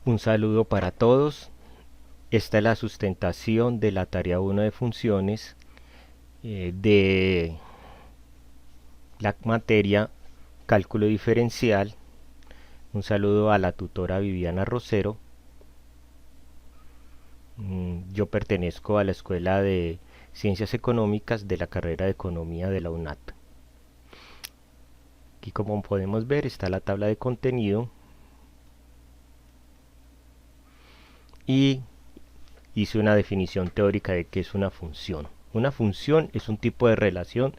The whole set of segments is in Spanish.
Un saludo para todos. Esta es la sustentación de la tarea 1 de funciones de la materia cálculo diferencial. Un saludo a la tutora Viviana Rosero. Yo pertenezco a la Escuela de Ciencias Económicas de la carrera de Economía de la UNAT. Aquí, como podemos ver, está la tabla de contenido y hice una definición teórica de qué es una función. Una función es un tipo de relación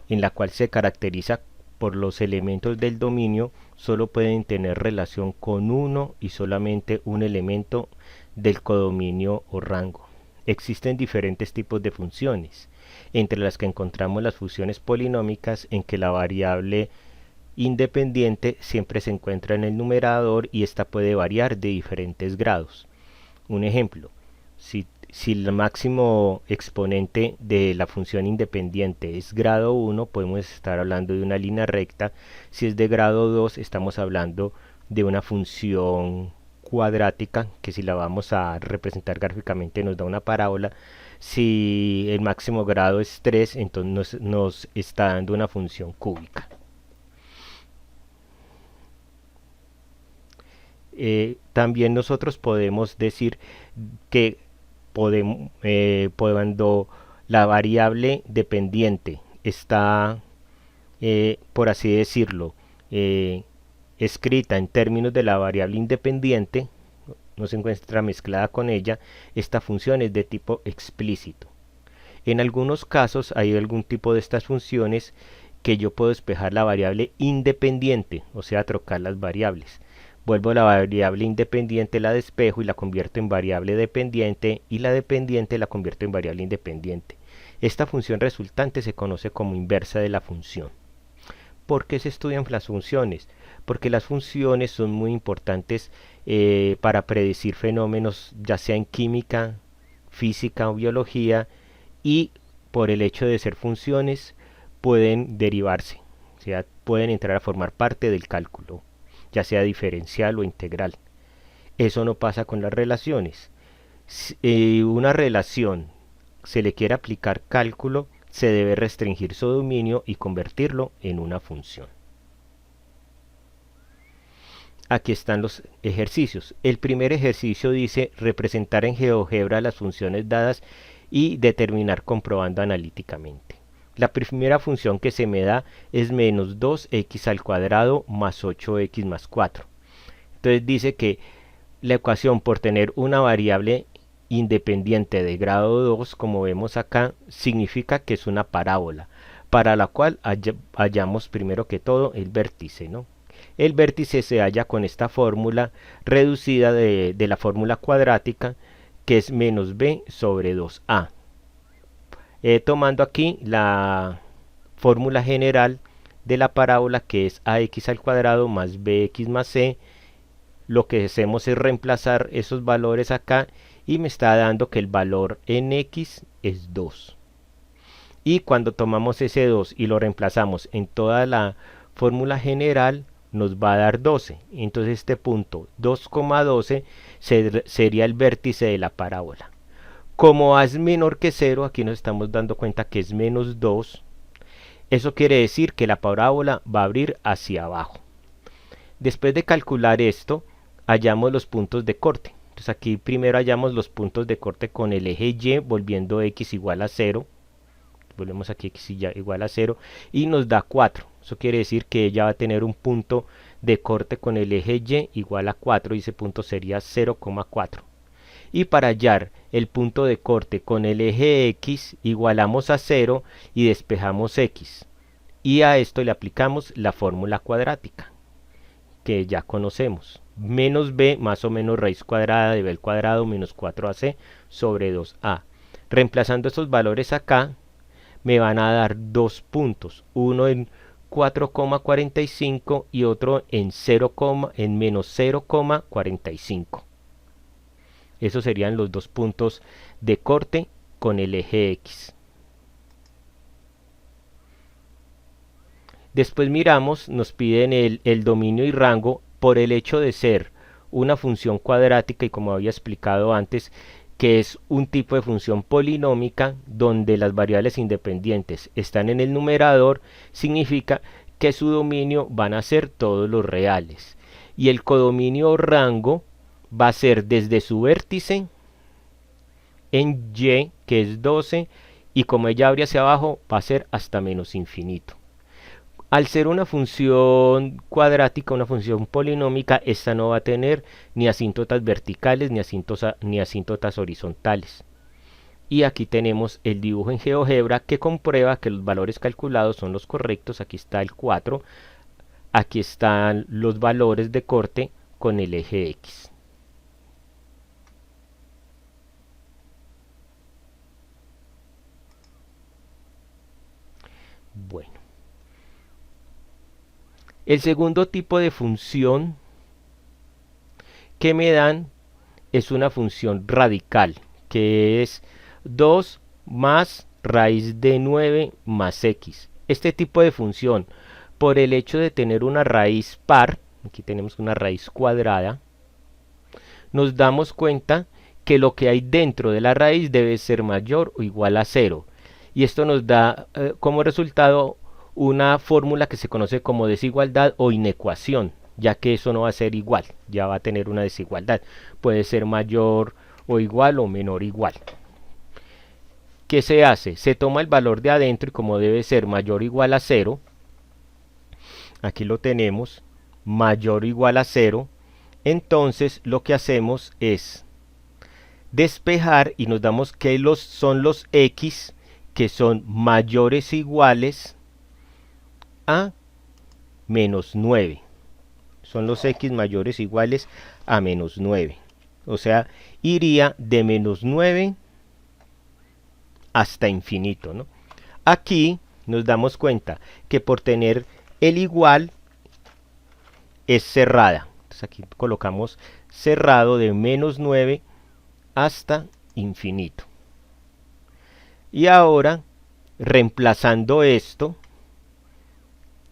en la cual se caracteriza por los elementos del dominio solo pueden tener relación con uno y solamente un elemento del codominio o rango. Existen diferentes tipos de funciones, entre las que encontramos las funciones polinómicas en que la variable independiente siempre se encuentra en el numerador y esta puede variar de diferentes grados. Un ejemplo, si el máximo exponente de la función independiente es grado 1, podemos estar hablando de una línea recta. Si es de grado 2, estamos hablando de una función cuadrática, que si la vamos a representar gráficamente nos da una parábola. Si el máximo grado es 3, entonces nos está dando una función cúbica. También nosotros podemos decir que cuando la variable dependiente está, por así decirlo, escrita en términos de la variable independiente, no se encuentra mezclada con ella, esta función es de tipo explícito. En algunos casos hay algún tipo de estas funciones que yo puedo despejar la variable independiente, o sea, trocar las variables. Vuelvo la variable independiente, la despejo y la convierto en variable dependiente, y la dependiente la convierto en variable independiente. Esta función resultante se conoce como inversa de la función. ¿Por qué se estudian las funciones? Porque las funciones son muy importantes para predecir fenómenos, ya sea en química, física o biología, y por el hecho de ser funciones pueden derivarse, o sea, pueden entrar a formar parte del cálculo, ya sea diferencial o integral. Eso no pasa con las relaciones. Si una relación se le quiere aplicar cálculo, se debe restringir su dominio y convertirlo en una función. Aquí están los ejercicios. El primer ejercicio dice representar en GeoGebra las funciones dadas y determinar comprobando analíticamente. La primera función que se me da es menos 2x al cuadrado más 8x más 4. Entonces dice que la ecuación, por tener una variable independiente de grado 2, como vemos acá, significa que es una parábola, para la cual hallamos primero que todo el vértice, ¿no? El vértice se halla con esta fórmula reducida de la fórmula cuadrática, que es menos b sobre 2a. Tomando aquí la fórmula general de la parábola, que es ax al cuadrado más bx más c, lo que hacemos es reemplazar esos valores acá y me está dando que el valor en x es 2. Y cuando tomamos ese 2 y lo reemplazamos en toda la fórmula general, nos va a dar 12. Entonces este punto 2,12 sería el vértice de la parábola. Como a es menor que 0, aquí nos estamos dando cuenta que es menos 2. Eso quiere decir que la parábola va a abrir hacia abajo. Después de calcular esto, hallamos los puntos de corte. Entonces aquí primero hallamos los puntos de corte con el eje y, volviendo x igual a 0. Volvemos aquí x igual a 0 y nos da 4. Eso quiere decir que ella va a tener un punto de corte con el eje y igual a 4 y ese punto sería 0,4. Y para hallar el punto de corte con el eje x, igualamos a 0 y despejamos x. Y a esto le aplicamos la fórmula cuadrática, que ya conocemos. Menos b más o menos raíz cuadrada de b al cuadrado menos 4ac sobre 2a. Reemplazando estos valores acá, me van a dar dos puntos. Uno en 4,45 y otro en menos 0,45. Esos serían los dos puntos de corte con el eje x. Después miramos, nos piden el dominio y rango. Por el hecho de ser una función cuadrática y como había explicado antes, que es un tipo de función polinómica donde las variables independientes están en el numerador, significa que su dominio van a ser todos los reales. Y el codominio o rango va a ser desde su vértice en y, que es 12, y como ella abre hacia abajo, va a ser hasta menos infinito. Al ser una función cuadrática, una función polinómica, esta no va a tener ni asíntotas verticales ni asíntotas horizontales. Y aquí tenemos el dibujo en GeoGebra que comprueba que los valores calculados son los correctos. Aquí está el 4, aquí están los valores de corte con el eje X. Bueno, el segundo tipo de función que me dan es una función radical, que es 2 más raíz de 9 más x. Este tipo de función, por el hecho de tener una raíz par, aquí tenemos una raíz cuadrada, nos damos cuenta que lo que hay dentro de la raíz debe ser mayor o igual a 0. Y esto nos da como resultado una fórmula que se conoce como desigualdad o inecuación, ya que eso no va a ser igual, ya va a tener una desigualdad. Puede ser mayor o igual o menor igual. ¿Qué se hace? Se toma el valor de adentro y como debe ser mayor o igual a 0, aquí lo tenemos, mayor o igual a 0, entonces lo que hacemos es despejar y nos damos que son los x que son mayores o iguales a menos 9. Son los x mayores o iguales a menos 9. O sea, iría de menos 9 hasta infinito, ¿no? Aquí nos damos cuenta que por tener el igual es cerrada. Entonces aquí colocamos cerrado de menos 9 hasta infinito. Y ahora, reemplazando esto,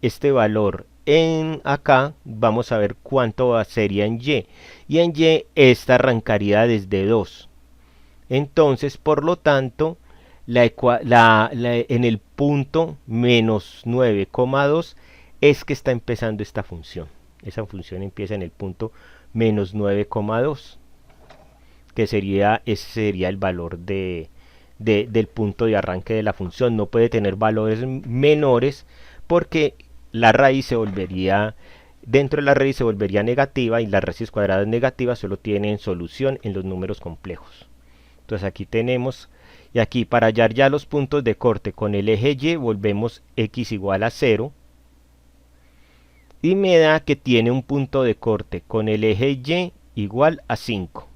este valor en acá, vamos a ver cuánto sería en y. Y en y esta arrancaría desde 2. Entonces, por lo tanto, en el punto menos 9,2 es que está empezando esta función. Esa función empieza en el punto menos 9,2, que ese sería el valor del punto de arranque de la función. No puede tener valores menores porque la raíz se volvería, dentro de la raíz se volvería negativa y las raíces cuadradas negativas solo tienen solución en los números complejos. Entonces aquí tenemos, y aquí para hallar ya los puntos de corte con el eje Y, volvemos x igual a 0. Y me da que tiene un punto de corte con el eje Y igual a 5.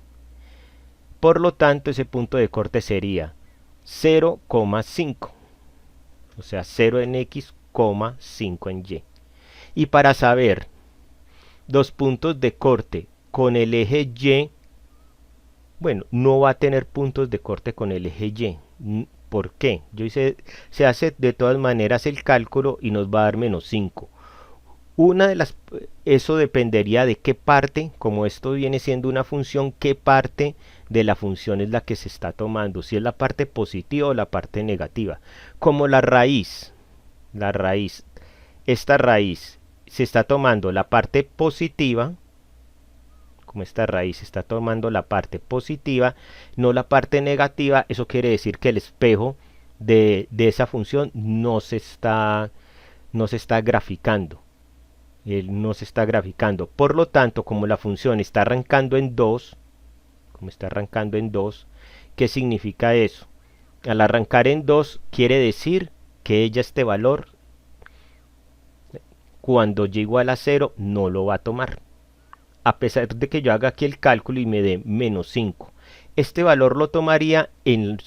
Por lo tanto, ese punto de corte sería 0,5. O sea, 0 en x, 5 en y. Y para saber los puntos de corte con el eje Y, bueno, no va a tener puntos de corte con el eje Y. ¿Por qué? Se hace de todas maneras el cálculo y nos va a dar menos 5. Eso dependería de qué parte, como esto viene siendo una función, qué parte de la función es la que se está tomando, si es la parte positiva o la parte negativa. Como esta raíz se está tomando la parte positiva, como esta raíz se está tomando la parte positiva, no la parte negativa, eso quiere decir que el espejo de esa función no se está graficando. No se está graficando. Por lo tanto, como la función está arrancando en 2, ¿qué significa eso? Al arrancar en 2 quiere decir que este valor, cuando y igual a 0, no lo va a tomar. A pesar de que yo haga aquí el cálculo y me dé menos 5. Este valor lo tomaría en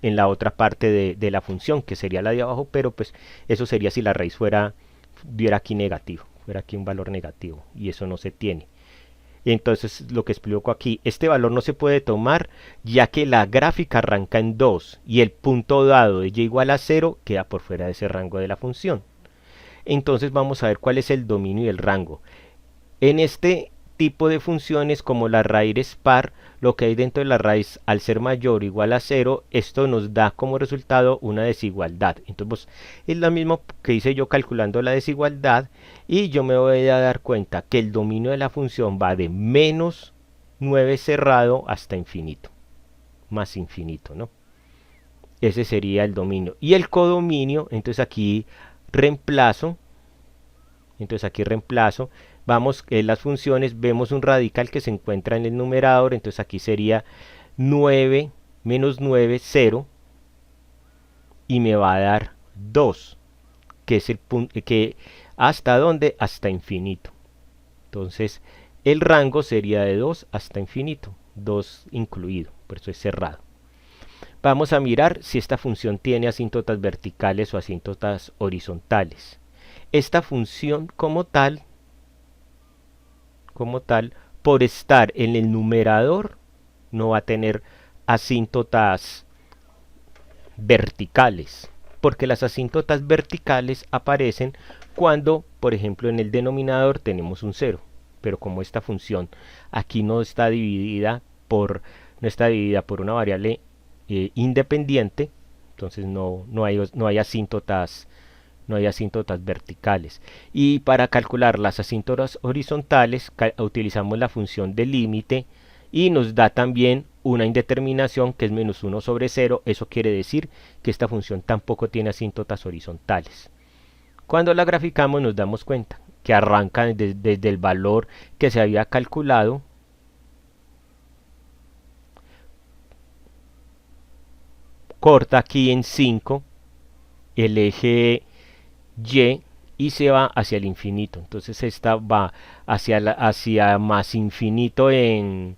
la otra parte de la función, que sería la de abajo, pero pues eso sería si la raíz diera aquí negativo. Fuera aquí un valor negativo y eso no se tiene. Entonces lo que explico aquí, este valor no se puede tomar ya que la gráfica arranca en 2 y el punto dado de y igual a 0 queda por fuera de ese rango de la función. Entonces vamos a ver cuál es el dominio y el rango. En este tipo de funciones como la raíz par, lo que hay dentro de la raíz al ser mayor o igual a 0, esto nos da como resultado una desigualdad. Entonces es lo mismo que hice yo calculando la desigualdad, y yo me voy a dar cuenta que el dominio de la función va de menos 9 cerrado hasta infinito, más infinito, ¿no? Ese sería el dominio. Y el codominio, entonces aquí reemplazo, vamos en las funciones, vemos un radical que se encuentra en el numerador, entonces aquí sería 9 menos 9, 0, y me va a dar 2, que es el punto, que hasta dónde, hasta infinito. Entonces el rango sería de 2 hasta infinito, 2 incluido, por eso es cerrado. Vamos a mirar si esta función tiene asíntotas verticales o asíntotas horizontales. Esta función como tal, por estar en el numerador, no va a tener asíntotas verticales, porque las asíntotas verticales aparecen cuando, por ejemplo, en el denominador tenemos un 0, pero como esta función aquí no está dividida por una variable independiente, entonces no hay asíntotas verticales. Y para calcular las asíntotas horizontales utilizamos la función de límite, y nos da también una indeterminación que es menos 1 sobre 0. Eso quiere decir que esta función tampoco tiene asíntotas horizontales. Cuando la graficamos nos damos cuenta que arranca desde el valor que se había calculado, corta aquí en 5 el eje y se va hacia el infinito. Entonces esta va hacia más infinito en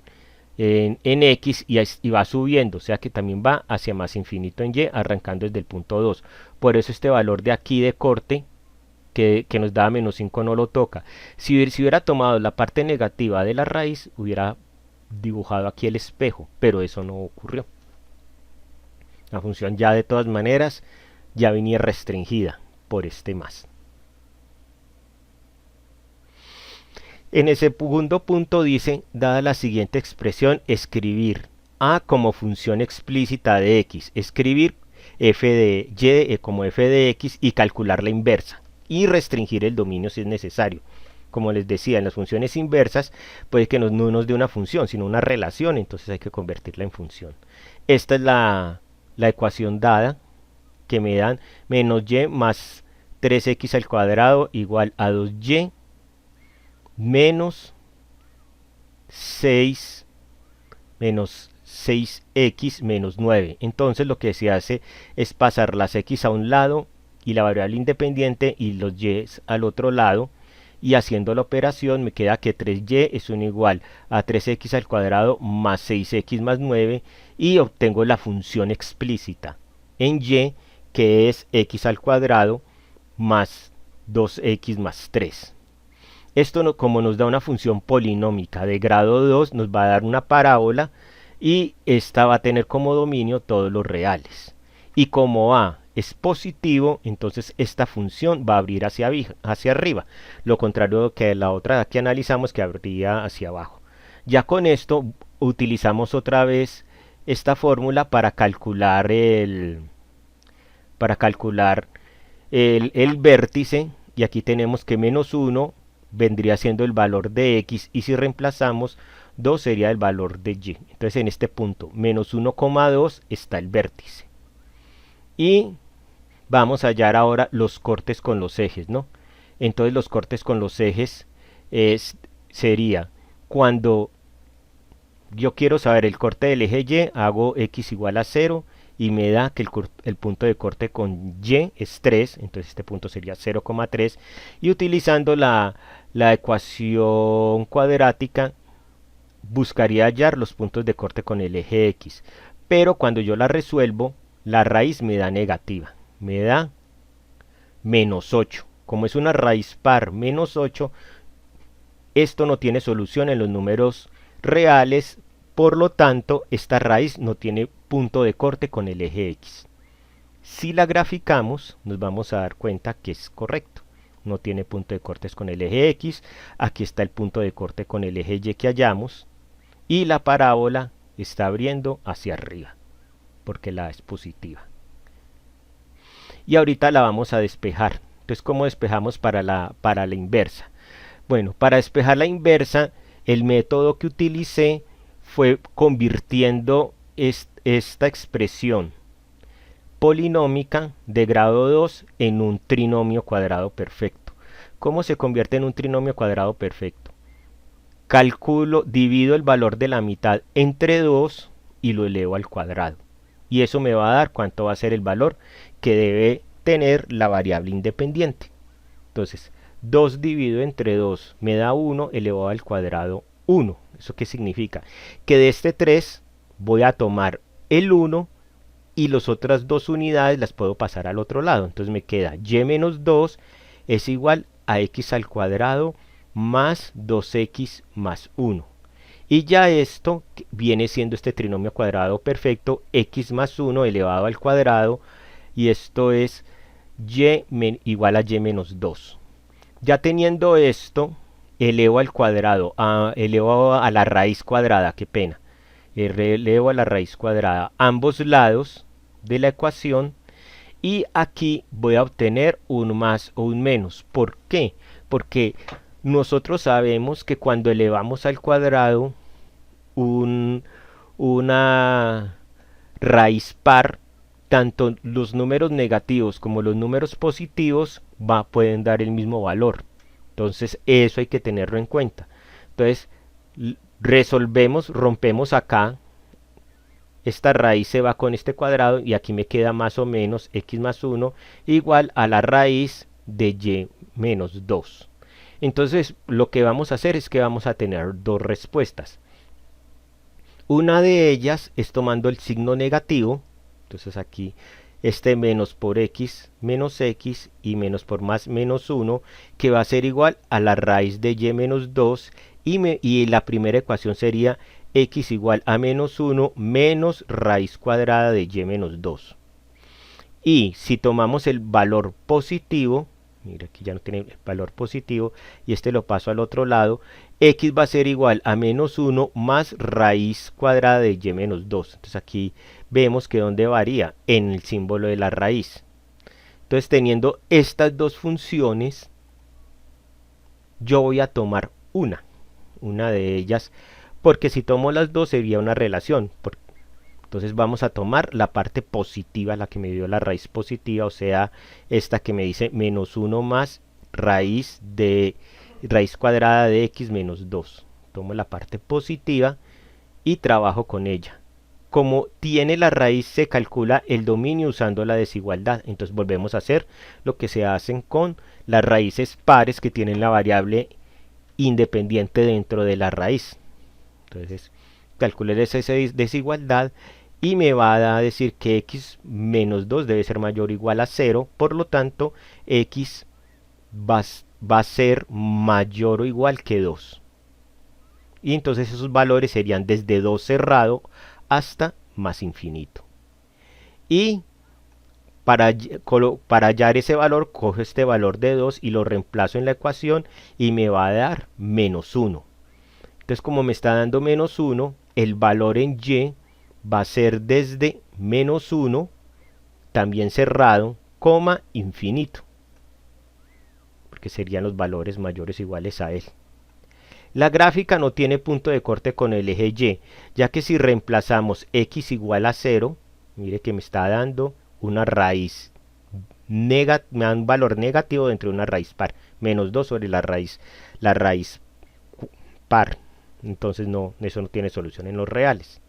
X, y va subiendo, o sea que también va hacia más infinito en Y, arrancando desde el punto 2. Por eso este valor de aquí de corte que nos da menos 5 no lo toca. Si hubiera tomado la parte negativa de la raíz, hubiera dibujado aquí el espejo, pero eso no ocurrió. La función ya de todas maneras ya venía restringida por este más. En el segundo punto dice, dada la siguiente expresión, escribir a como función explícita de x, escribir f de y como f de x y calcular la inversa, y restringir el dominio si es necesario. Como les decía, en las funciones inversas puede que no nos dé una función, sino una relación, entonces hay que convertirla en función. Esta es la ecuación dada, que me dan menos y más 3x al cuadrado igual a 2y menos 6 menos 6x menos 9. Entonces lo que se hace es pasar las x a un lado y la variable independiente y los y al otro lado, y haciendo la operación me queda que 3y es un igual a 3x al cuadrado más 6x más 9, y obtengo la función explícita en y, que es x al cuadrado más 2x más 3. Esto como nos da una función polinómica de grado 2, nos va a dar una parábola, y esta va a tener como dominio todos los reales. Y como a es positivo, entonces esta función va a abrir hacia arriba, lo contrario que la otra que analizamos, que abría hacia abajo. Ya con esto utilizamos otra vez esta fórmula para calcular el vértice, y aquí tenemos que menos 1 vendría siendo el valor de x, y si reemplazamos 2 sería el valor de y. Entonces en este punto menos 1,2 está el vértice. Y vamos a hallar ahora los cortes con los ejes, ¿no? Entonces los cortes con los ejes sería cuando yo quiero saber el corte del eje y, hago x igual a 0, y me da que el punto de corte con y es 3, entonces este punto sería 0,3, y utilizando la ecuación cuadrática buscaría hallar los puntos de corte con el eje x, pero cuando yo la resuelvo, la raíz me da negativa, me da menos 8. Como es una raíz par menos 8, esto no tiene solución en los números reales, por lo tanto esta raíz no tiene punto de corte con el eje x. Si la graficamos, nos vamos a dar cuenta que es correcto. no tiene punto de corte con el eje X, aquí está el punto de corte con el eje Y que hallamos, y la parábola está abriendo hacia arriba, porque la es positiva. Y ahorita la vamos a despejar. Entonces, ¿cómo despejamos para la inversa? Bueno, para despejar la inversa, el método que utilicé fue convirtiendo esta expresión polinómica de grado 2 en un trinomio cuadrado perfecto. ¿Cómo se convierte en un trinomio cuadrado perfecto? Divido el valor de la mitad entre 2 y lo elevo al cuadrado. Y eso me va a dar cuánto va a ser el valor que debe tener la variable independiente. Entonces, 2 dividido entre 2 me da 1 elevado al cuadrado 1. ¿Eso qué significa? Que de este 3 voy a tomar el 1 y las otras dos unidades las puedo pasar al otro lado. Entonces me queda y menos 2 es igual a x al cuadrado más 2x más 1. Y ya esto viene siendo este trinomio cuadrado perfecto, x más 1 elevado al cuadrado, y esto es y igual a y menos 2. Ya teniendo esto, elevo al cuadrado, elevo a la raíz cuadrada, qué pena. Elevo a la raíz cuadrada ambos lados de la ecuación, y aquí voy a obtener un más o un menos. ¿Por qué? Porque nosotros sabemos que cuando elevamos al cuadrado una raíz par, tanto los números negativos como los números positivos pueden dar el mismo valor. Entonces eso hay que tenerlo en cuenta. Entonces rompemos acá, esta raíz se va con este cuadrado y aquí me queda más o menos x más 1 igual a la raíz de y menos 2. Entonces lo que vamos a hacer es que vamos a tener dos respuestas. Una de ellas es tomando el signo negativo, entonces aquí este menos por x menos x y menos por más menos 1, que va a ser igual a la raíz de y menos 2, y la primera ecuación sería x igual a menos 1 menos raíz cuadrada de y menos 2. Y si tomamos el valor positivo, mira aquí ya no tiene el valor positivo, y este lo paso al otro lado, x va a ser igual a menos 1 más raíz cuadrada de y menos 2. Entonces aquí vemos que donde varía en el símbolo de la raíz. Entonces teniendo estas dos funciones, yo voy a tomar una de ellas, porque si tomo las dos sería una relación. Entonces vamos a tomar la parte positiva, la que me dio la raíz positiva, o sea, esta que me dice menos 1 más raíz cuadrada de x menos 2. Tomo la parte positiva y trabajo con ella. Como tiene la raíz, se calcula el dominio usando la desigualdad. Entonces volvemos a hacer lo que se hacen con las raíces pares que tienen la variable independiente dentro de la raíz. Entonces calculé esa desigualdad y me va a decir que x menos 2 debe ser mayor o igual a 0. Por lo tanto, x va a ser mayor o igual que 2. Y entonces esos valores serían desde 2 cerrado hasta más infinito. Y para hallar ese valor, cojo este valor de 2 y lo reemplazo en la ecuación y me va a dar menos 1. Entonces, como me está dando menos 1, el valor en y va a ser desde menos 1, también cerrado, coma infinito, porque serían los valores mayores o iguales a él. La gráfica no tiene punto de corte con el eje y, ya que si reemplazamos x igual a 0, mire que me está dando una raíz me da un valor negativo dentro de una raíz par, menos 2 sobre la raíz par. Entonces eso no tiene solución en los reales.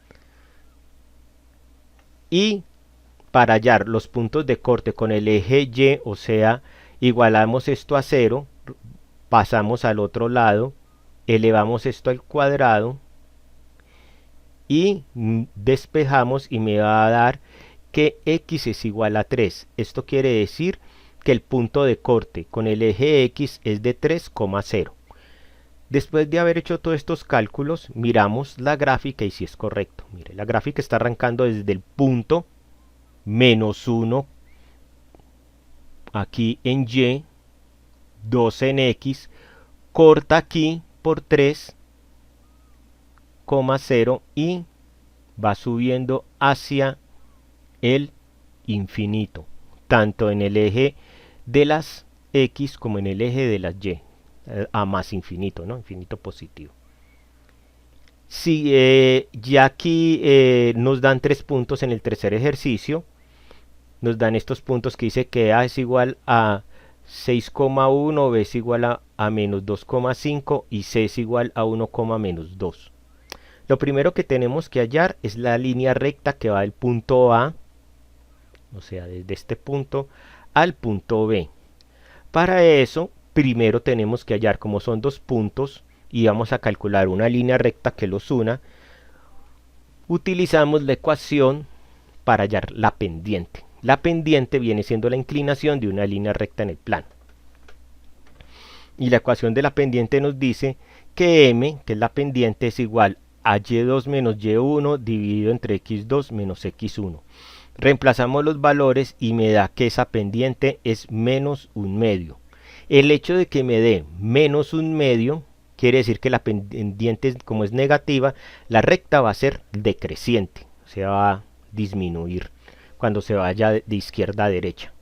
Y para hallar los puntos de corte con el eje y, o sea, igualamos esto a 0, pasamos al otro lado, elevamos esto al cuadrado y despejamos y me va a dar que x es igual a 3. Esto quiere decir que el punto de corte con el eje x es de 3,0. Después de haber hecho todos estos cálculos, miramos la gráfica y si es correcto. Mire, la gráfica está arrancando desde el punto menos 1 aquí en y, 2 en x, corta aquí por 3,0 y va subiendo hacia el infinito, tanto en el eje de las x como en el eje de las y, a más infinito, ¿no? Infinito positivo. Si ya aquí nos dan 3 puntos en el tercer ejercicio, nos dan estos puntos que dice que A es igual a 6,1, B es igual a menos 2,5 y C es igual a 1, menos 2. Lo primero que tenemos que hallar es la línea recta que va del punto A, o sea, desde este punto al punto B. Para eso, primero tenemos que hallar, como son dos puntos, y vamos a calcular una línea recta que los una, utilizamos la ecuación para hallar la pendiente. La pendiente viene siendo la inclinación de una línea recta en el plano. Y la ecuación de la pendiente nos dice que m, que es la pendiente, es igual a y2 menos y1 dividido entre x2 menos x1. Reemplazamos los valores y me da que esa pendiente es menos 1/2. El hecho de que me dé menos 1/2 quiere decir que la pendiente, como es negativa, la recta va a ser decreciente, o sea, va a disminuir cuando se vaya de izquierda a derecha.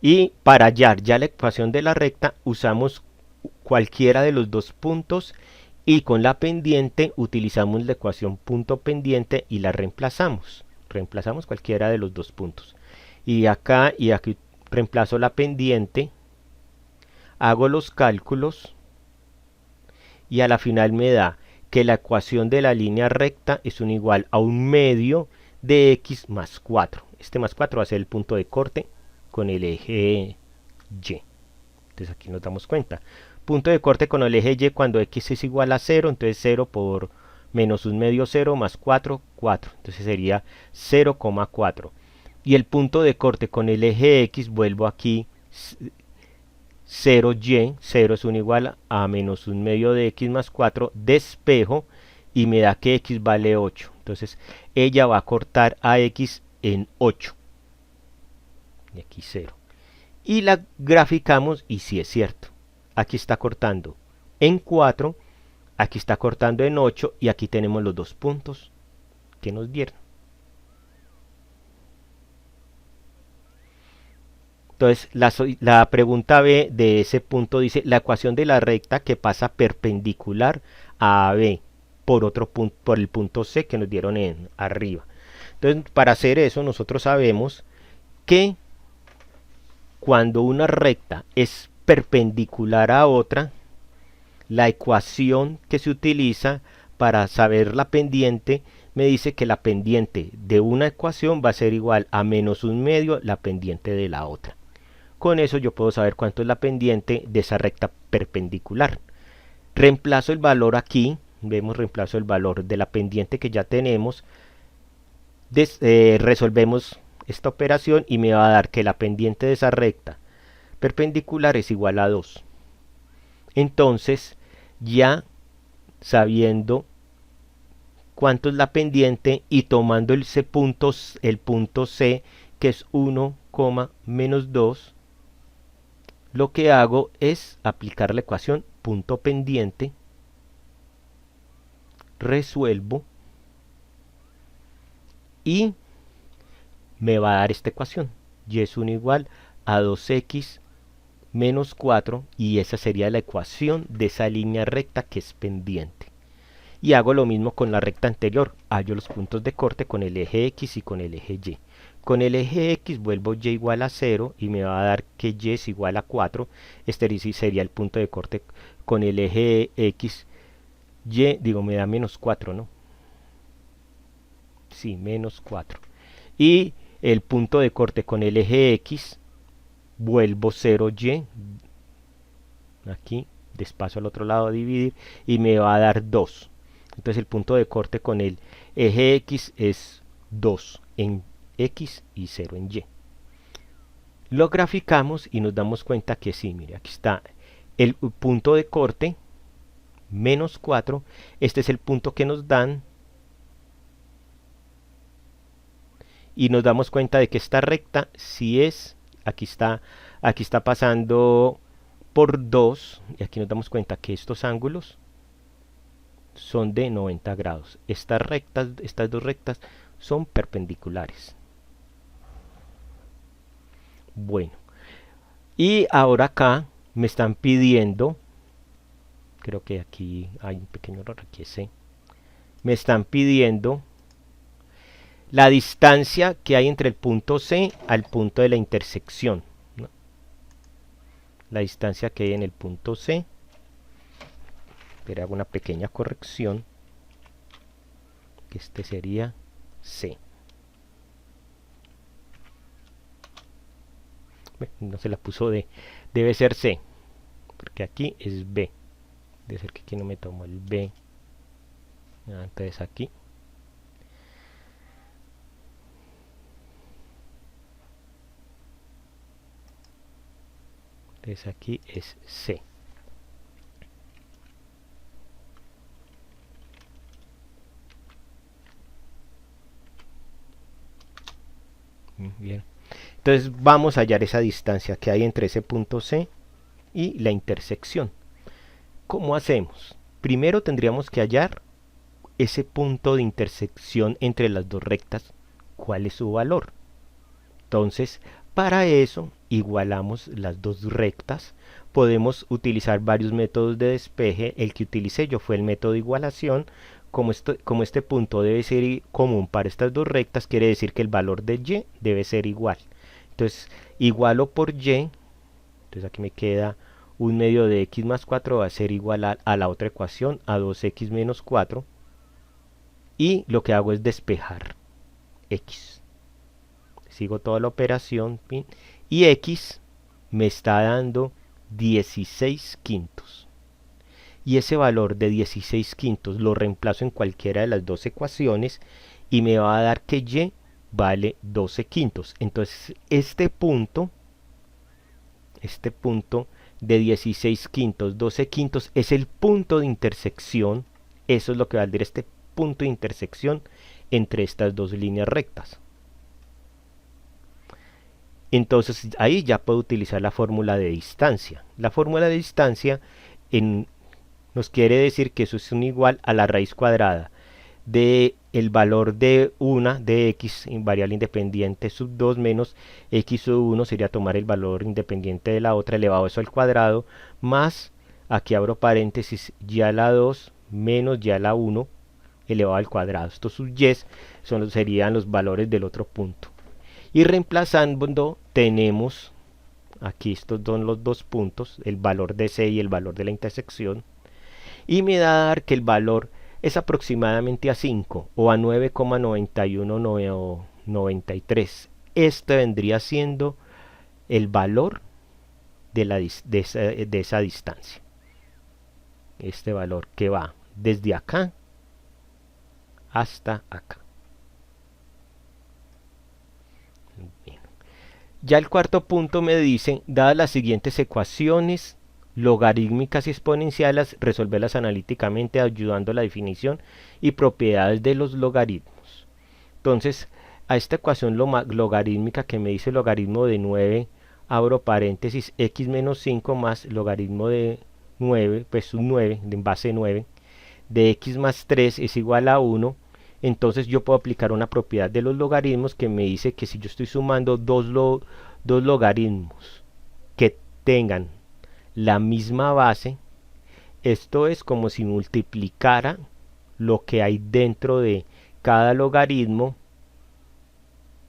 Y para hallar ya la ecuación de la recta usamos cualquiera de los dos puntos y con la pendiente utilizamos la ecuación punto pendiente y la reemplazamos. Reemplazamos cualquiera de los dos puntos. Y acá y aquí reemplazo la pendiente, hago los cálculos y a la final me da que la ecuación de la línea recta es un igual a 1/2 de x más 4. Este más 4 va a ser el punto de corte con el eje y. Entonces aquí nos damos cuenta. Punto de corte con el eje y cuando x es igual a 0, entonces 0 por menos 1/2, 0 más 4, 4. Entonces sería 0,4. Y el punto de corte con el eje x, vuelvo aquí, 0y, 0 es un igual a menos 1/2 de x más 4, despejo y me da que x vale 8. Entonces ella va a cortar a x en 8. Y aquí 0. Y la graficamos y sí es cierto. Aquí está cortando en 4, aquí está cortando en 8 y aquí tenemos los dos puntos que nos dieron. Entonces la pregunta B de ese punto dice la ecuación de la recta que pasa perpendicular a B por otro punto, por el punto C que nos dieron en arriba. Entonces para hacer eso nosotros sabemos que cuando una recta es perpendicular a otra, la ecuación que se utiliza para saber la pendiente me dice que la pendiente de una ecuación va a ser igual a menos 1/2 la pendiente de la otra. Con eso yo puedo saber cuánto es la pendiente de esa recta perpendicular. Reemplazo el valor aquí, vemos reemplazo el valor de la pendiente que ya tenemos, resolvemos esta operación y me va a dar que la pendiente de esa recta perpendicular es igual a 2. Entonces, ya sabiendo cuánto es la pendiente y tomando el punto C, que es 1, menos 2, lo que hago es aplicar la ecuación punto pendiente, resuelvo y me va a dar esta ecuación. Y es 1 igual a 2x menos 4 y esa sería la ecuación de esa línea recta que es pendiente. Y hago lo mismo con la recta anterior, hallo los puntos de corte con el eje x y con el eje y. Con el eje x vuelvo y igual a 0 y me va a dar que y es igual a 4. Este sería el punto de corte con el eje x. Y, digo, me da menos 4, ¿no? Sí, menos 4. Y el punto de corte con el eje x, vuelvo 0y, aquí, despacio al otro lado a dividir, y me va a dar 2. Entonces el punto de corte con el eje x es 2 en x y 0 en y. Lo graficamos y nos damos cuenta que sí, mire, aquí está el punto de corte, menos 4, este es el punto que nos dan, y nos damos cuenta de que esta recta sí es, aquí está pasando por 2, y aquí nos damos cuenta que estos ángulos son de 90 grados. Estas rectas, estas dos rectas son perpendiculares. Bueno, y ahora acá me están pidiendo, creo que aquí hay un pequeño error, aquí es C. Me están pidiendo la distancia que hay entre el punto C al punto de la intersección, ¿no? La distancia que hay en el punto C. Pero hago una pequeña corrección, que este sería C. No se la puso D, debe ser C, porque aquí es B. Debe ser que aquí no me tomo el B. Entonces aquí. Entonces aquí es C. Bien. Entonces vamos a hallar esa distancia que hay entre ese punto C y la intersección. ¿Cómo hacemos? Primero tendríamos que hallar ese punto de intersección entre las dos rectas. ¿Cuál es su valor? Entonces, para eso igualamos las dos rectas. Podemos utilizar varios métodos de despeje. El que utilicé yo fue el método de igualación. Como este punto debe ser común para estas dos rectas, quiere decir que el valor de y debe ser igual. Entonces, igualo por y. Entonces aquí me queda 1 medio de x más 4 va a ser igual a la otra ecuación, a 2x menos 4. Y lo que hago es despejar x. Sigo toda la operación. Y x me está dando 16 quintos. Y ese valor de 16 quintos lo reemplazo en cualquiera de las dos ecuaciones y me va a dar que y vale 12 quintos. Entonces este punto de 16 quintos, 12 quintos es el punto de intersección. Eso es lo que va a dar este punto de intersección entre estas dos líneas rectas. Entonces ahí ya puedo utilizar la fórmula de distancia. La fórmula de distancia nos quiere decir que eso es un igual a la raíz cuadrada de el valor de una de x en variable independiente sub 2 menos x sub 1 sería tomar el valor independiente de la otra elevado a eso al cuadrado, más, aquí abro paréntesis, y a la 2 menos y a la 1 elevado al cuadrado. Estos sub y serían los valores del otro punto. Y reemplazando tenemos aquí estos son los dos puntos, el valor de C y el valor de la intersección. Y me da a dar que el valor es aproximadamente a 5 o a 9,9193. Este vendría siendo el valor de esa distancia. Este valor que va desde acá hasta acá. Bien. Ya el cuarto punto me dice, dadas las siguientes ecuaciones logarítmicas y exponenciales, resolverlas analíticamente ayudando a la definición y propiedades de los logaritmos. Entonces, a esta ecuación logarítmica que me dice logaritmo de 9, abro paréntesis, x menos 5 más logaritmo de 9, pues un 9, en base 9, de x más 3 es igual a 1. Entonces yo puedo aplicar una propiedad de los logaritmos que me dice que si yo estoy sumando dos logaritmos que tengan la misma base, esto es como si multiplicara lo que hay dentro de cada logaritmo.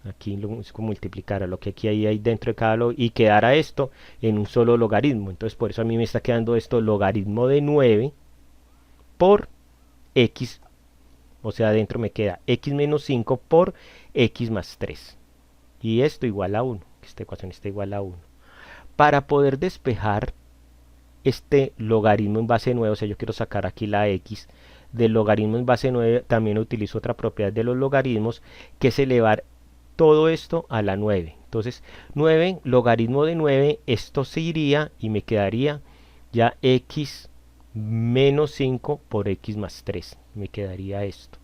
Aquí es como multiplicara lo que aquí hay dentro de cada logaritmo y quedara esto en un solo logaritmo. Entonces por eso a mí me está quedando esto logaritmo de 9 por x, o sea adentro me queda x menos 5 por x más 3 y esto igual a 1. Esta ecuación está igual a 1. Para poder despejar este logaritmo en base 9, o sea yo quiero sacar aquí la x del logaritmo en base 9, también utilizo otra propiedad de los logaritmos que es elevar todo esto a la 9. Entonces 9 logaritmo de 9, esto se iría y me quedaría ya x menos 5 por x más 3, me quedaría esto.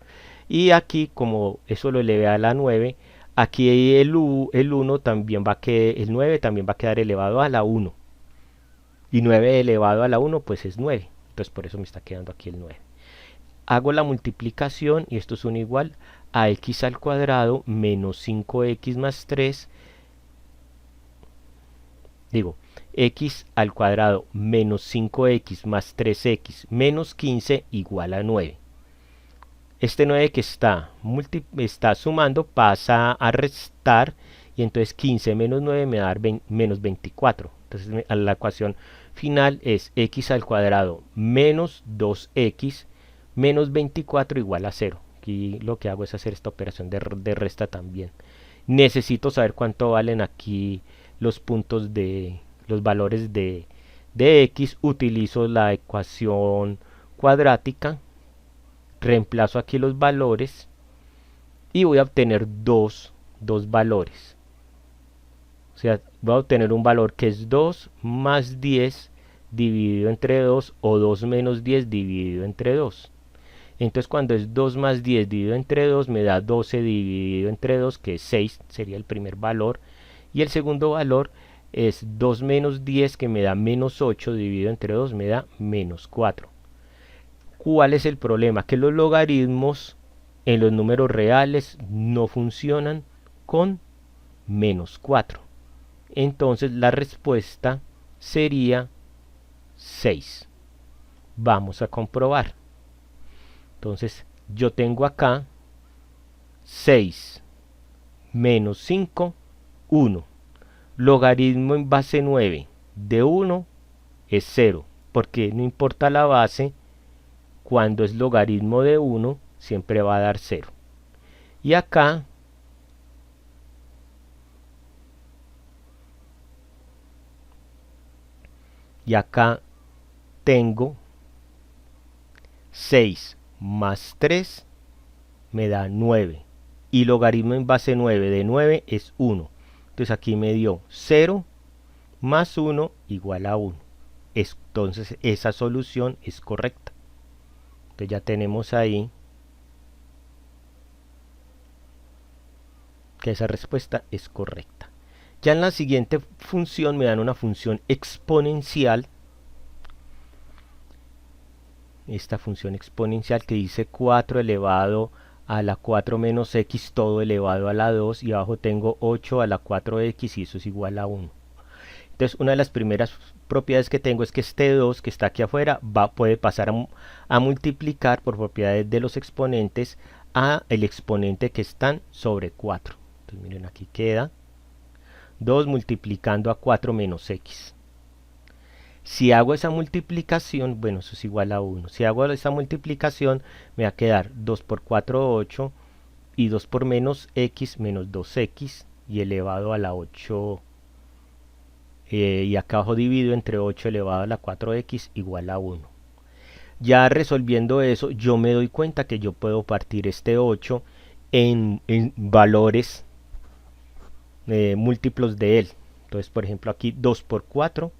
Y aquí como eso lo elevé a la 9, aquí el 1 también va a quedar, el 9 también va a quedar elevado a la 1. y 9 elevado a la 1 pues es 9, entonces por eso me está quedando aquí el 9. Hago la multiplicación y esto es un igual a x al cuadrado menos 5x más 3, digo, x al cuadrado menos 5x más 3x menos 15 igual a 9. Este 9 que está sumando pasa a restar y entonces 15 menos 9 me da menos 24. Entonces la ecuación final es x al cuadrado menos 2x menos 24 igual a 0. Aquí lo que hago es hacer esta operación de resta también. Necesito saber cuánto valen aquí los puntos los valores de x. Utilizo la ecuación cuadrática, reemplazo aquí los valores y voy a obtener dos valores. O sea, voy a obtener un valor que es 2 más 10 dividido entre 2 o 2 menos 10 dividido entre 2. Entonces cuando es 2 más 10 dividido entre 2 me da 12 dividido entre 2, que es 6, sería el primer valor. Y el segundo valor es 2 menos 10, que me da menos 8 dividido entre 2, me da menos 4. ¿Cuál es el problema? Que los logaritmos en los números reales no funcionan con menos 4. Entonces la respuesta sería 6. Vamos a comprobar. Entonces yo tengo acá 6 menos 5, 1. Logaritmo en base 9 de 1 es 0, porque no importa la base, cuando es logaritmo de 1 siempre va a dar 0. Y acá tengo 6 más 3 me da 9. Y logaritmo en base 9 de 9 es 1. Entonces aquí me dio 0 más 1 igual a 1. Entonces esa solución es correcta. Entonces ya tenemos ahí que esa respuesta es correcta. Ya en la siguiente función me dan una función exponencial. Esta función exponencial que dice 4 elevado a la 4 menos x todo elevado a la 2, y abajo tengo 8 a la 4x y eso es igual a 1. Entonces una de las primeras propiedades que tengo es que este 2 que está aquí afuera puede pasar a multiplicar por propiedades de los exponentes a el exponente que están sobre 4. Entonces miren, aquí queda 2 multiplicando a 4 menos x. Si hago esa multiplicación, bueno, eso es igual a 1. Si hago esa multiplicación, me va a quedar 2 por 4, 8, y 2 por menos x, menos 2x, y elevado a la 8, y acá abajo divido entre 8 elevado a la 4x igual a 1. Ya resolviendo eso, yo me doy cuenta que yo puedo partir este 8 en valores múltiplos de él. Entonces, por ejemplo, aquí 2 por 4,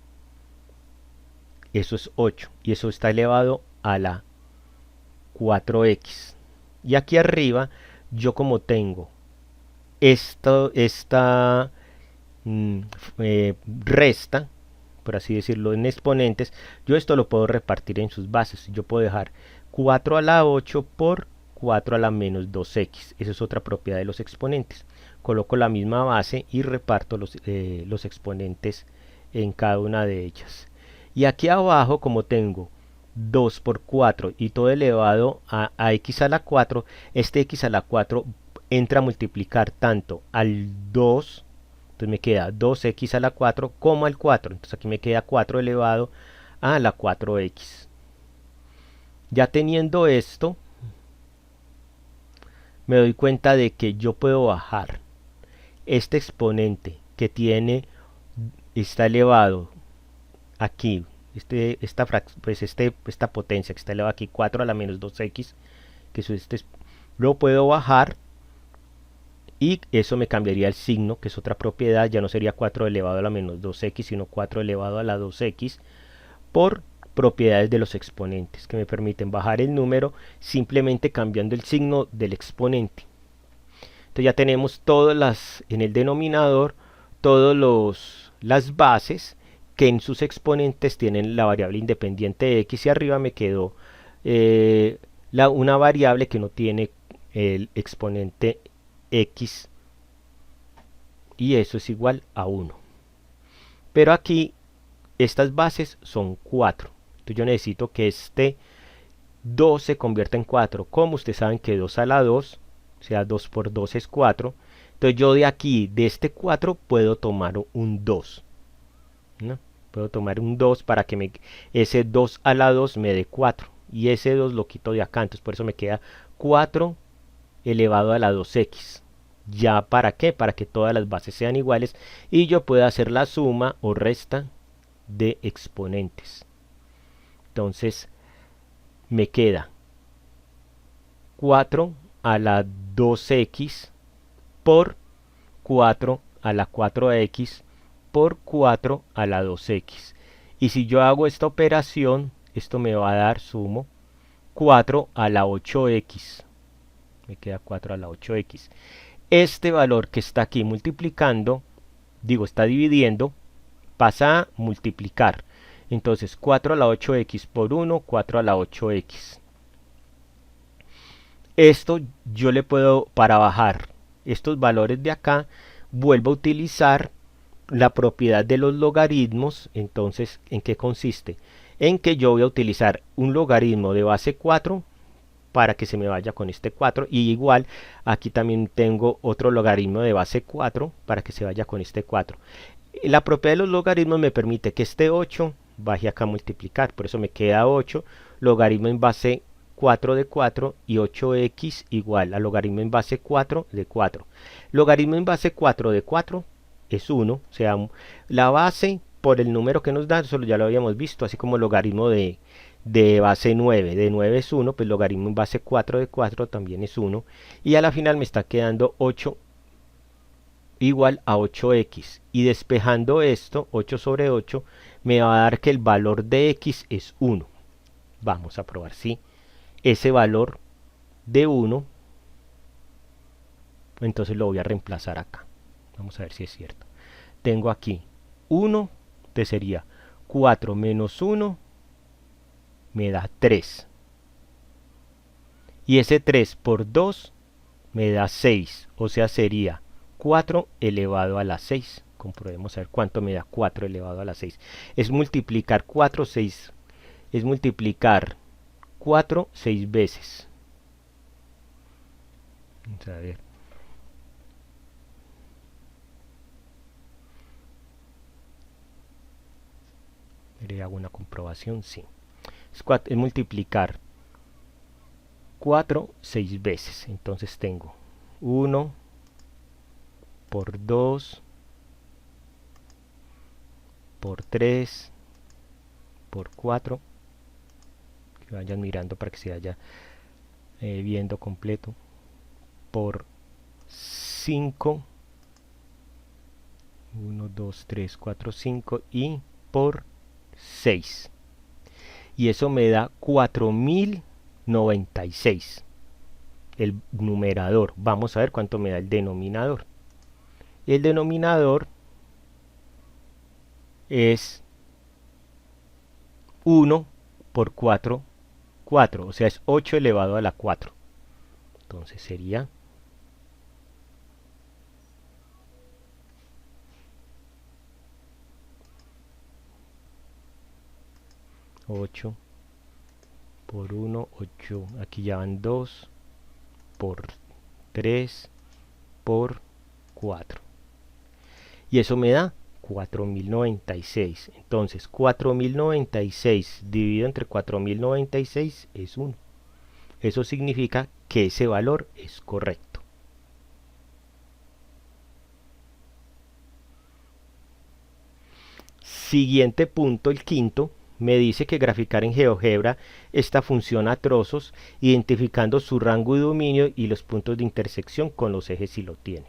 eso es 8, y eso está elevado a la 4x. Y aquí arriba, yo como tengo esta resta, por así decirlo, en exponentes, yo esto lo puedo repartir en sus bases. Yo puedo dejar 4 a la 8 por 4 a la menos 2x. Esa es otra propiedad de los exponentes. Coloco la misma base y reparto los exponentes en cada una de ellas. Y aquí abajo, como tengo 2 por 4 y todo elevado a x a la 4, este x a la 4 entra a multiplicar tanto al 2, entonces me queda 2x a la 4 como al 4. Entonces aquí me queda 4 elevado a la 4x. Ya teniendo esto, me doy cuenta de que yo puedo bajar este exponente que está elevado aquí, esta potencia que está elevada aquí, 4 a la menos 2x, que eso lo puedo bajar, y eso me cambiaría el signo, que es otra propiedad. Ya no sería 4 elevado a la menos 2x, sino 4 elevado a la 2x, por propiedades de los exponentes, que me permiten bajar el número simplemente cambiando el signo del exponente. Entonces ya tenemos todas en el denominador, todas las bases que en sus exponentes tienen la variable independiente x y arriba me quedó una variable que no tiene el exponente x y eso es igual a 1. Pero aquí estas bases son 4. Entonces yo necesito que este 2 se convierta en 4. Como ustedes saben que 2 a la 2, o sea 2 por 2 es 4. Entonces yo de aquí, de este 4, puedo tomar un 2. ¿No? Puedo tomar un 2 para que ese 2 a la 2 me dé 4. Y ese 2 lo quito de acá. Entonces por eso me queda 4 elevado a la 2x. ¿Ya para qué? Para que todas las bases sean iguales y yo pueda hacer la suma o resta de exponentes. Entonces me queda 4 a la 2x por 4 a la 4x por 4 a la 2x. Y si yo hago esta operación, esto me va a dar, sumo, 4 a la 8x. Me queda 4 a la 8x. Este valor que está aquí multiplicando, está dividiendo, pasa a multiplicar. Entonces 4 a la 8x por 1, 4 a la 8x. Esto yo le puedo, para bajar estos valores de acá, vuelvo a utilizar la propiedad de los logaritmos. Entonces, ¿en qué consiste? En que yo voy a utilizar un logaritmo de base 4 para que se me vaya con este 4 y igual aquí también tengo otro logaritmo de base 4 para que se vaya con este 4. La propiedad de los logaritmos me permite que este 8 baje acá a multiplicar, por eso me queda 8 logaritmo en base 4 de 4 y 8x igual a logaritmo en base 4 de 4. Logaritmo en base 4 de 4 es 1, o sea, la base por el número que nos da, eso ya lo habíamos visto, así como logaritmo de base 9, de 9 es 1, pues logaritmo en base 4 de 4 también es 1, y a la final me está quedando 8 igual a 8x, y despejando esto, 8 sobre 8, me va a dar que el valor de x es 1. Vamos a probar si ese valor de 1, entonces lo voy a reemplazar acá. Vamos a ver si es cierto. Tengo aquí 1, que sería 4 menos 1, me da 3. Y ese 3 por 2 me da 6. O sea, sería 4 elevado a la 6. Comprobemos a ver cuánto me da 4 elevado a la 6. Es multiplicar 4, 6. Es multiplicar 4, 6 veces. Vamos a ver. Le hago una comprobación, sí. Es multiplicar 4, 6 veces. Entonces tengo 1 por 2 por 3 por 4. Que vayan mirando para que se vaya viendo completo. Por 5. 1, 2, 3, 4, 5 y por 6. Y eso me da 4096 el numerador. Vamos a ver cuánto me da el denominador. El denominador es 1 por 4, 4, o sea es 8 elevado a la 4. Entonces sería 8 por 1, 8, aquí ya van 2, por 3, por 4. Y eso me da 4096. Entonces 4096 dividido entre 4096 es 1. Eso significa que ese valor es correcto. Siguiente punto, el quinto. Me dice que graficar en GeoGebra esta función a trozos, identificando su rango y dominio y los puntos de intersección con los ejes si lo tiene.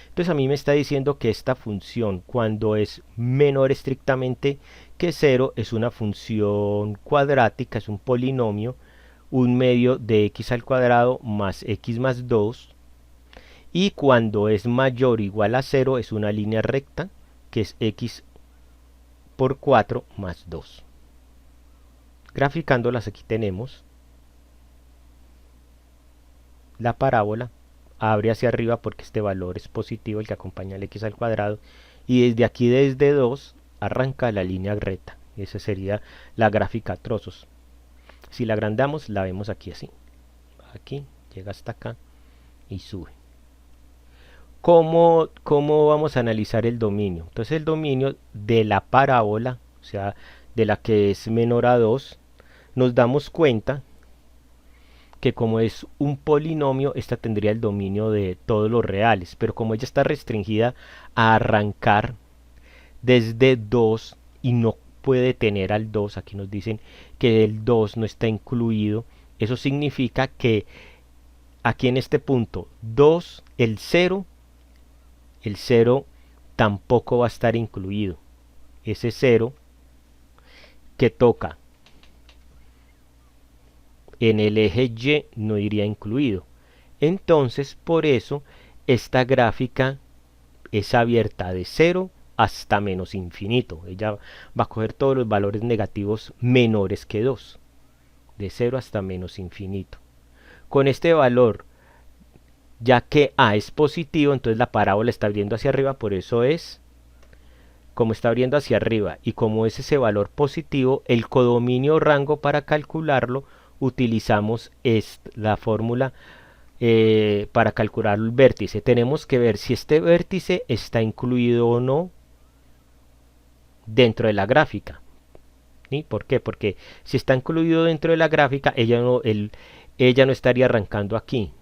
Entonces a mí me está diciendo que esta función, cuando es menor estrictamente que 0, es una función cuadrática, es un polinomio, un medio de x al cuadrado más x más 2. Y cuando es mayor o igual a 0, es una línea recta, que es x por 4 más 2. Graficándolas, aquí tenemos la parábola, abre hacia arriba porque este valor es positivo, el que acompaña al x al cuadrado, y desde aquí, desde 2, arranca la línea recta. Esa sería la gráfica a trozos. Si la agrandamos, la vemos aquí así. Aquí, llega hasta acá y sube. ¿Cómo vamos a analizar el dominio? Entonces el dominio de la parábola, o sea, de la que es menor a 2, nos damos cuenta que como es un polinomio, esta tendría el dominio de todos los reales, pero como ella está restringida a arrancar desde 2 y no puede tener al 2, aquí nos dicen que el 2 no está incluido, eso significa que aquí en este punto 2, el 0 tampoco va a estar incluido. Ese 0 que toca en el eje Y no iría incluido. Entonces, por eso, esta gráfica es abierta de 0 hasta menos infinito. Ella va a coger todos los valores negativos menores que 2. De 0 hasta menos infinito. Con este valor, ya que A es positivo, entonces la parábola está abriendo hacia arriba, por eso es, como está abriendo hacia arriba y como es ese valor positivo, el codominio rango para calcularlo, utilizamos la fórmula para calcular el vértice. Tenemos que ver si este vértice está incluido o no dentro de la gráfica. ¿Sí? ¿Por qué? Porque si está incluido dentro de la gráfica, ella no estaría arrancando aquí.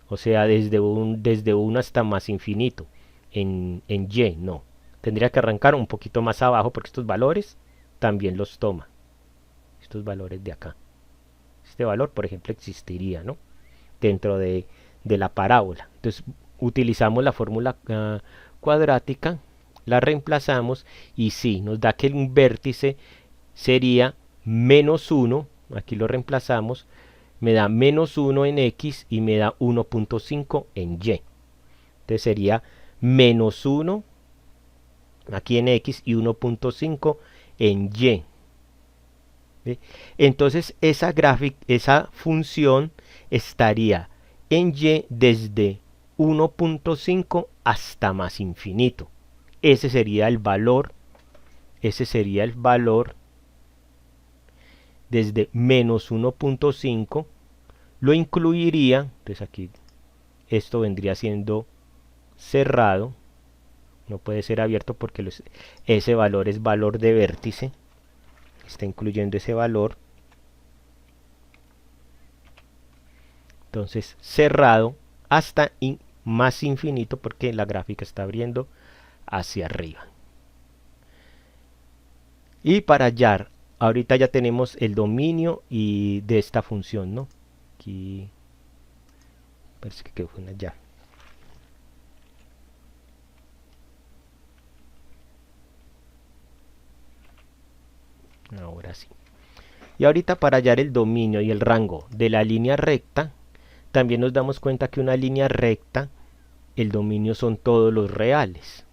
O sea, desde 1 hasta más infinito. En Y, no. Tendría que arrancar un poquito más abajo porque estos valores también los toma. Estos valores de acá. Este valor, por ejemplo, existiría, ¿no? Dentro de la parábola. Entonces, utilizamos la fórmula cuadrática, la reemplazamos y sí, nos da que un vértice sería menos 1, aquí lo reemplazamos, me da menos 1 en X y me da 1.5 en Y. Entonces sería menos 1 aquí en X y 1.5 en Y. ¿Sí? Entonces esa función estaría en Y desde 1.5 hasta más infinito. Ese sería el valor desde menos 1.5, lo incluiría, entonces aquí esto vendría siendo cerrado, no puede ser abierto porque ese valor es valor de vértice, está incluyendo ese valor, entonces cerrado hasta más infinito porque la gráfica está abriendo hacia arriba. Y para hallar, ahorita ya tenemos el dominio y de esta función, ¿no? Aquí parece que quedó una ya. Ahora sí. Y ahorita para hallar el dominio y el rango de la línea recta, también nos damos cuenta que una línea recta, el dominio son todos los reales.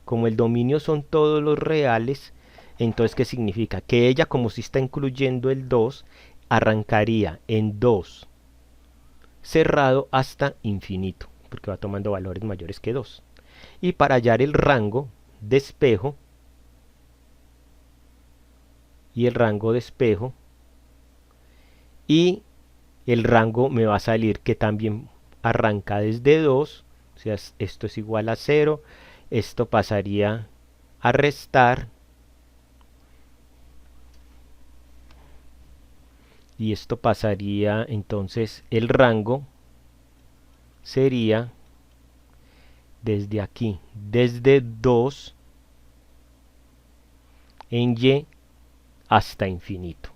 Como el dominio son todos los reales, entonces ¿qué significa? Que ella, como si está incluyendo el 2, arrancaría en 2 cerrado hasta infinito, porque va tomando valores mayores que 2. Y para hallar el rango de espejo, y el rango me va a salir que también arranca desde 2, o sea, esto es igual a 0, esto pasaría a restar, y esto pasaría, entonces el rango sería desde aquí, desde 2 en Y hasta infinito.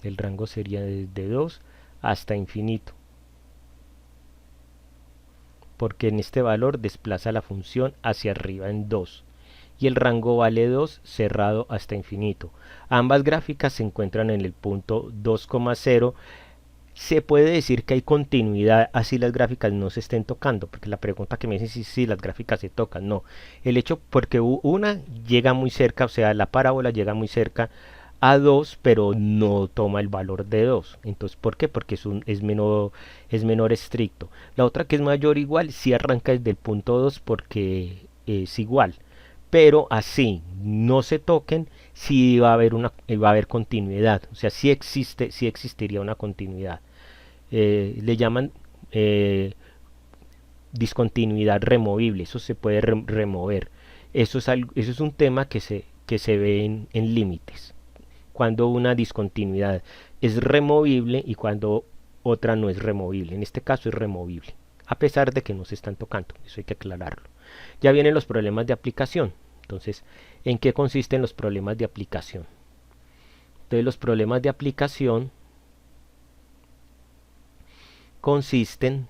El rango sería desde 2 hasta infinito, porque en este valor desplaza la función hacia arriba en 2 y el rango vale 2 cerrado hasta infinito. Ambas gráficas se encuentran en el punto 2,0. Se puede decir que hay continuidad así las gráficas no se estén tocando, porque la pregunta que me dicen si las gráficas se tocan, no. El hecho porque una llega muy cerca, o sea, la parábola llega muy cerca a 2, pero no toma el valor de 2. Entonces, ¿por qué? Porque es menor estricto. La otra que es mayor igual, sí arranca desde el punto 2 porque es igual. Pero así no se toquen, sí va a haber continuidad. O sea, sí existiría una continuidad. Le llaman discontinuidad removible. Eso se puede remover. Eso es un tema que se ve en límites. Cuando una discontinuidad es removible y cuando otra no es removible. En este caso es removible, a pesar de que no se están tocando. Eso hay que aclararlo. Ya vienen los problemas de aplicación. Entonces, ¿en qué consisten los problemas de aplicación? Entonces, los problemas de aplicación consisten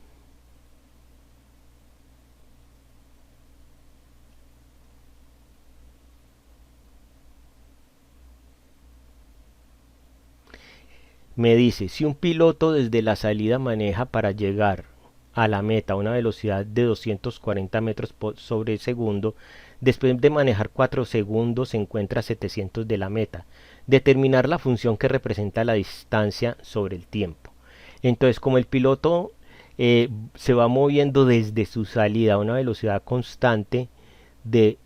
me dice, si un piloto desde la salida maneja para llegar a la meta a una velocidad de 240 metros sobre segundo, después de manejar 4 segundos se encuentra a 700 de la meta. Determinar la función que representa la distancia sobre el tiempo. Entonces, como el piloto se va moviendo desde su salida a una velocidad constante de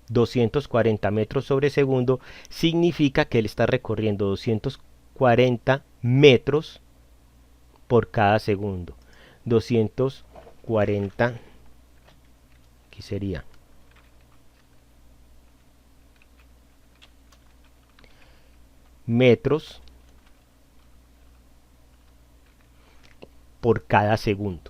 240 metros sobre segundo, significa que él está recorriendo 240 metros por cada segundo. 240, ¿qué sería? Metros por cada segundo.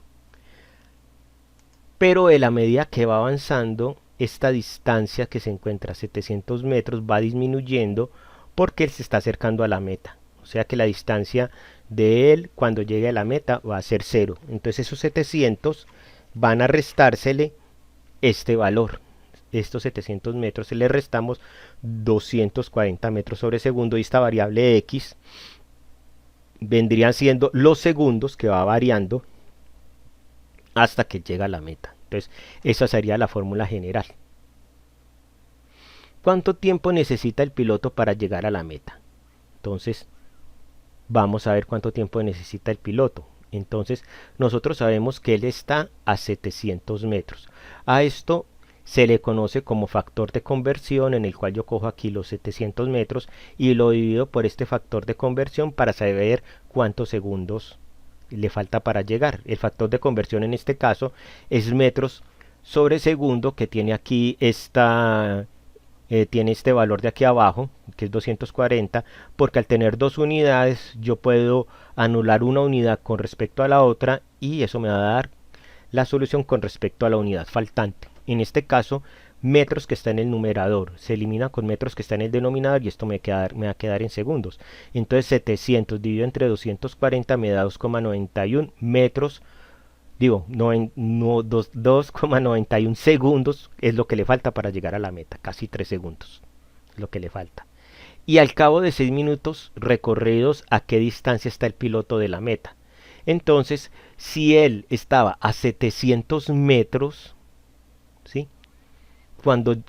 Pero a la medida que va avanzando, esta distancia que se encuentra a 700 metros va disminuyendo porque él se está acercando a la meta. O sea que la distancia de él cuando llegue a la meta va a ser 0. Entonces esos 700 van a restársele este valor. Estos 700 metros le restamos 240 metros sobre segundo y esta variable x vendrían siendo los segundos que va variando hasta que llega a la meta. Entonces, esa sería la fórmula general. ¿Cuánto tiempo necesita el piloto para llegar a la meta? Entonces, vamos a ver cuánto tiempo necesita el piloto. Entonces, nosotros sabemos que él está a 700 metros. A esto se le conoce como factor de conversión, en el cual yo cojo aquí los 700 metros y lo divido por este factor de conversión para saber cuántos segundos le falta para llegar. El factor de conversión en este caso es metros sobre segundo, que tiene aquí tiene este valor de aquí abajo, que es 240, porque al tener dos unidades yo puedo anular una unidad con respecto a la otra y eso me va a dar la solución con respecto a la unidad faltante. En este caso, metros que está en el numerador se elimina con metros que está en el denominador y esto me va a quedar en segundos. Entonces 700 dividido entre 240 me da 2,91 metros, digo, 2,91 segundos es lo que le falta para llegar a la meta, casi 3 segundos es lo que le falta. Y al cabo de 6 minutos recorridos, ¿a qué distancia está el piloto de la meta? Entonces, si él estaba a 700 metros, ¿sí?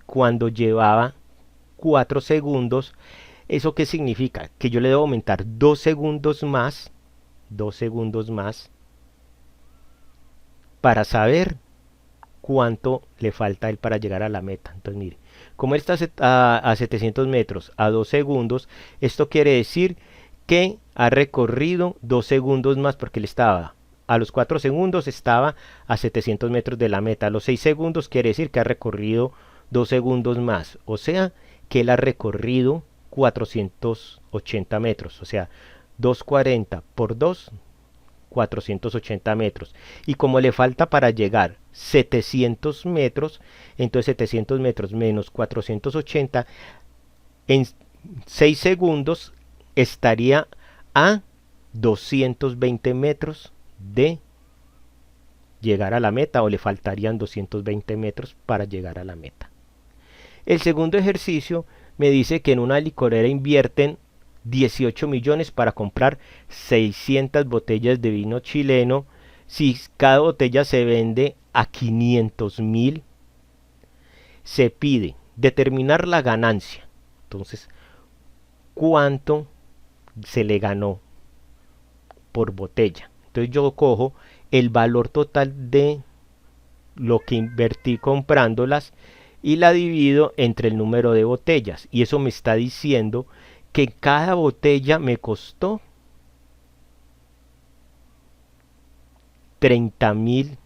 Cuando llevaba 4 segundos, ¿eso qué significa? Que yo le debo aumentar 2 segundos más, 2 segundos más, para saber cuánto le falta a él para llegar a la meta. Entonces, mire, como él está a 700 metros a 2 segundos, esto quiere decir que ha recorrido 2 segundos más porque él estaba a los 4 segundos, estaba a 700 metros de la meta. A los 6 segundos quiere decir que ha recorrido 2 segundos más. O sea, que él ha recorrido 480 metros. O sea, 240 por 2, 480 metros. Y como le falta para llegar 700 metros, entonces 700 metros menos 480, en 6 segundos estaría a 220 metros de llegar a la meta, o le faltarían 220 metros para llegar a la meta. El segundo ejercicio me dice que en una licorera invierten 18 millones para comprar 600 botellas de vino chileno. Si cada botella se vende a 500.000, se pide determinar la ganancia. Entonces, ¿cuánto se le ganó por botella? Entonces yo cojo el valor total de lo que invertí comprándolas y la divido entre el número de botellas, y eso me está diciendo que cada botella me costó 30.000.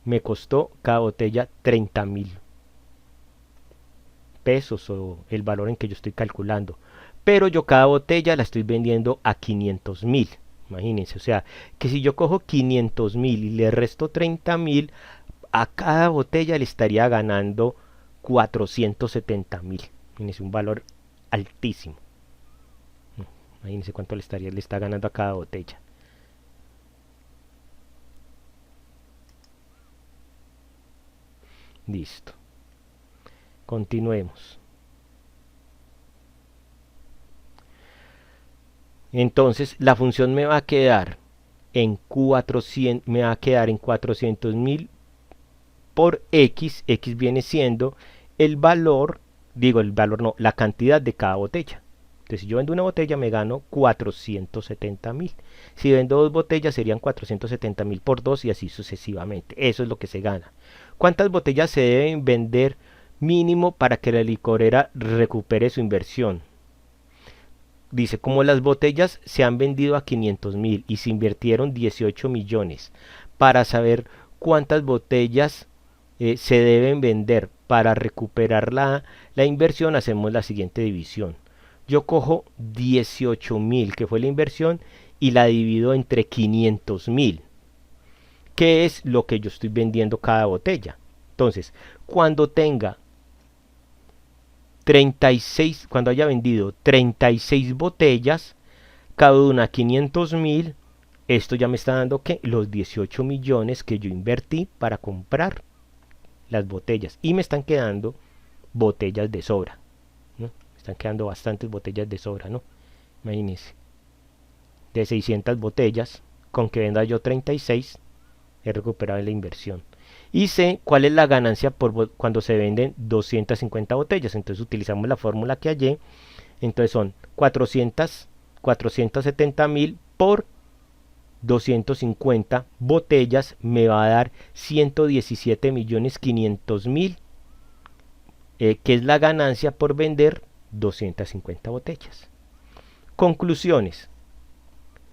Me costó cada botella 30.000 pesos, o el valor en que yo estoy calculando, pero yo cada botella la estoy vendiendo a 500.000. Imagínense, o sea, que si yo cojo 500.000 y le resto 30.000, a cada botella le estaría ganando 470.000. Imagínense, un valor altísimo. Imagínense cuánto le está ganando a cada botella. Listo. Continuemos. Entonces la función me va a quedar en 400.000 por x. X viene siendo el valor, la cantidad de cada botella. Entonces si yo vendo una botella me gano 470.000. Si vendo dos botellas serían 470.000 por 2 y así sucesivamente. Eso es lo que se gana. ¿Cuántas botellas se deben vender mínimo para que la licorera recupere su inversión? Dice, como las botellas se han vendido a 500.000 y se invirtieron 18 millones, para saber cuántas botellas se deben vender para recuperar la inversión, hacemos la siguiente división. Yo cojo 18.000, que fue la inversión, y la divido entre 500.000, que es lo que yo estoy vendiendo cada botella. Entonces, cuando tenga 36, cuando haya vendido 36 botellas, cada una 500.000, esto ya me está dando que los 18 millones que yo invertí para comprar las botellas, y me están quedando botellas de sobra, ¿no? Me están quedando bastantes botellas de sobra, ¿no? Imagínense, de 600 botellas, con que venda yo 36, he recuperado la inversión. Y sé cuál es la ganancia cuando se venden 250 botellas. Entonces utilizamos la fórmula que hallé. Entonces son 470.000 por 250 botellas, me va a dar 117.500.000, que es la ganancia por vender 250 botellas. Conclusiones.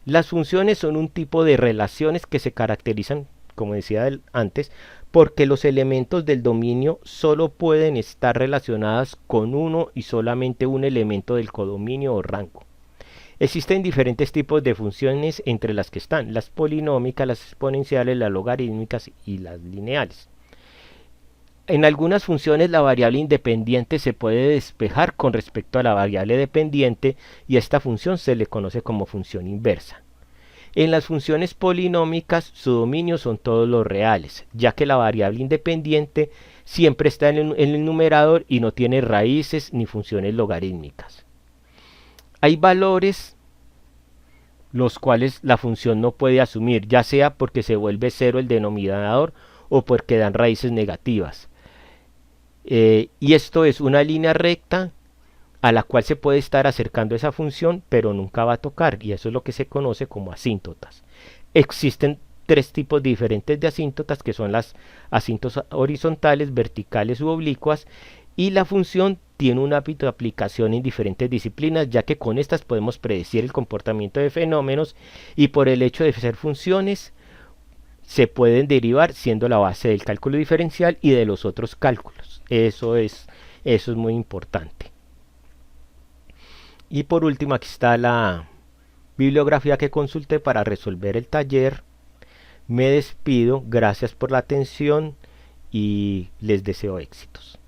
Las funciones son un tipo de relaciones que se caracterizan, como decía antes, porque los elementos del dominio solo pueden estar relacionadas con uno y solamente un elemento del codominio o rango. Existen diferentes tipos de funciones, entre las que están las polinómicas, las exponenciales, las logarítmicas y las lineales. En algunas funciones la variable independiente se puede despejar con respecto a la variable dependiente, y a esta función se le conoce como función inversa. En las funciones polinómicas su dominio son todos los reales, ya que la variable independiente siempre está en el numerador y no tiene raíces ni funciones logarítmicas. Hay valores los cuales la función no puede asumir, ya sea porque se vuelve cero el denominador o porque dan raíces negativas. Y esto es una línea recta a la cual se puede estar acercando esa función, pero nunca va a tocar, y eso es lo que se conoce como asíntotas. Existen tres tipos diferentes de asíntotas, que son las asíntotas horizontales, verticales u oblicuas, y la función tiene un ámbito de aplicación en diferentes disciplinas, ya que con estas podemos predecir el comportamiento de fenómenos, y por el hecho de ser funciones se pueden derivar, siendo la base del cálculo diferencial y de los otros cálculos. Eso es muy importante. Y por último, aquí está la bibliografía que consulté para resolver el taller. Me despido, gracias por la atención y les deseo éxitos.